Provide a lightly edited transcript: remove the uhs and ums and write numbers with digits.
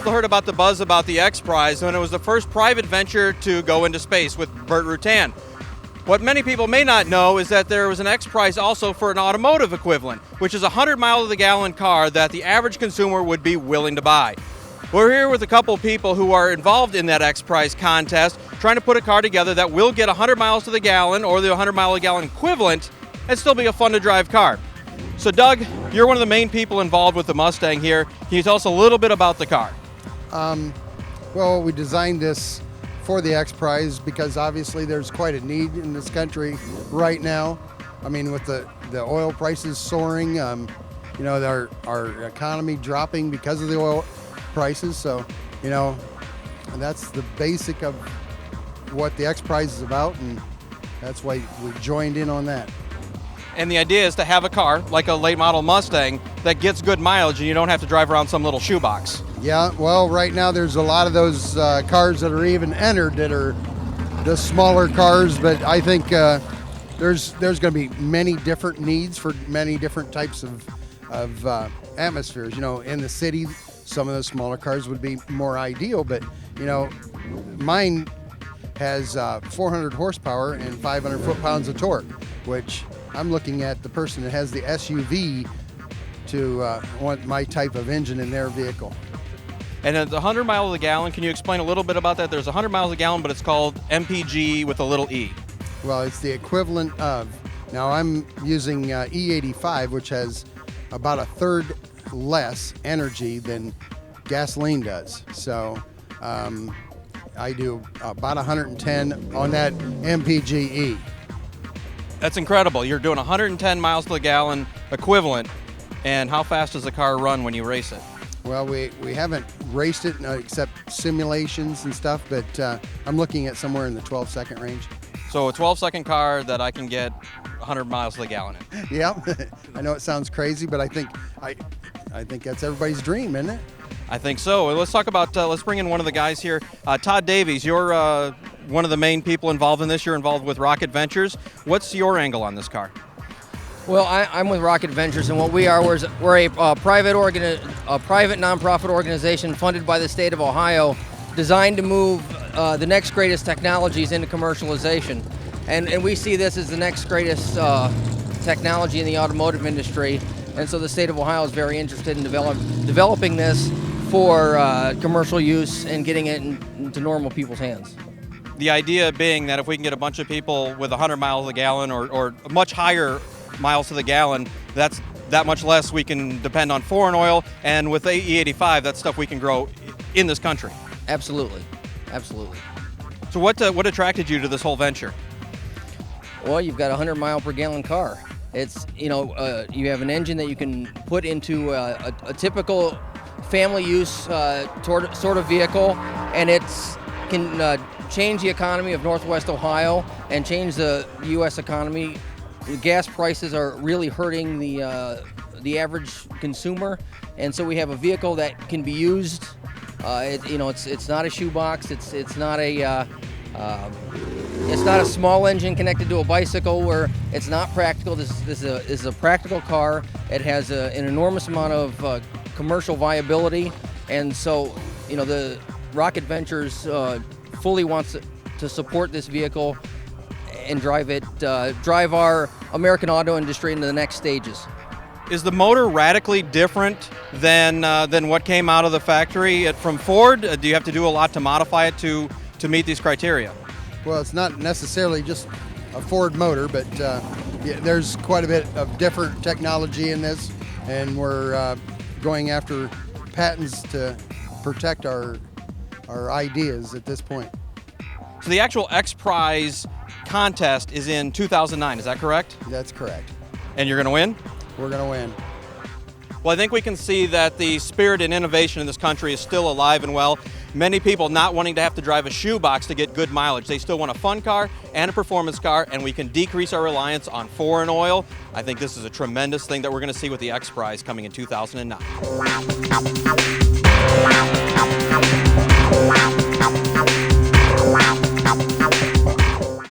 people heard about the buzz about the X Prize when it was the first private venture to go into space with Burt Rutan. What many people may not know is that there was an X Prize also for an automotive equivalent, which is a 100-mile-to-the-gallon car that the average consumer would be willing to buy. We're here with a couple people who are involved in that X Prize contest, trying to put a car together that will get 100 miles to the gallon or the 100-mile-a-gallon equivalent and still be a fun-to-drive car. So Doug, you're one of the main people involved with the Mustang here. Can you tell us a little bit about the car? Well, we designed this for the X Prize because obviously there's quite a need in this country right now. I mean, with the oil prices soaring, you know, our economy dropping because of the oil prices. So, you know, and that's the basic of what the X Prize is about, and that's why we joined in on that. And the idea is to have a car, like a late model Mustang, that gets good mileage and you don't have to drive around some little shoebox. Yeah, well, right now there's a lot of those cars that are even entered that are the smaller cars, but I think there's going to be many different needs for many different types of atmospheres. You know, in the city, some of the smaller cars would be more ideal, but, you know, mine has 400 horsepower and 500 foot-pounds of torque, which I'm looking at the person that has the SUV to want my type of engine in their vehicle. And at the 100 miles to the gallon, can you explain a little bit about that? There's 100 miles a gallon, but it's called MPG with a little e. Well, it's the equivalent of, now I'm using E85, which has about a third less energy than gasoline does. So I do about 110 on that MPGE. That's incredible. You're doing 110 miles to the gallon equivalent. And how fast does the car run when you race it? Well, we haven't raced it except simulations and stuff, but I'm looking at somewhere in the 12-second range. So a 12-second car that I can get 100 miles to the gallon in. Yeah, I know it sounds crazy, but I think that's everybody's dream, isn't it? I think so. Let's talk about, let's bring in one of the guys here. Todd Davies, you're one of the main people involved in this. You're involved with Rocket Ventures. What's your angle on this car? Well, I'm with Rocket Ventures, and what we are, we're a private nonprofit organization funded by the state of Ohio, designed to move the next greatest technologies into commercialization. And we see this as the next greatest technology in the automotive industry. And so the state of Ohio is very interested in developing this for commercial use and getting it into normal people's hands. The idea being that if we can get a bunch of people with 100 miles a gallon or much higher miles to the gallon, that's that much less we can depend on foreign oil, and with E85, that's stuff we can grow in this country. Absolutely, absolutely. So what attracted you to this whole venture? Well, you've got a 100 mile per gallon car. It's, you know, you have an engine that you can put into a typical family use sort of vehicle, and it's can change the economy of Northwest Ohio and change the U.S. economy. The gas prices are really hurting the average consumer, and so we have a vehicle that can be used. It's not a shoebox. It's not a small engine connected to a bicycle where it's not practical. This is a practical car. It has an enormous amount of commercial viability, and so, you know, the Rocket Ventures fully wants to support this vehicle and drive our American auto industry into the next stages. Is the motor radically different than what came out of the factory from Ford? Do you have to do a lot to modify it to meet these criteria? Well, it's not necessarily just a Ford motor, but yeah, there's quite a bit of different technology in this, and we're going after patents to protect our ideas at this point. So the actual X Prize contest is in 2009, is that correct? That's correct. And you're going to win? We're going to win. Well, I think we can see that the spirit and innovation in this country is still alive and well. Many people not wanting to have to drive a shoebox to get good mileage. They still want a fun car and a performance car, and we can decrease our reliance on foreign oil. I think this is a tremendous thing that we're going to see with the X Prize coming in 2009.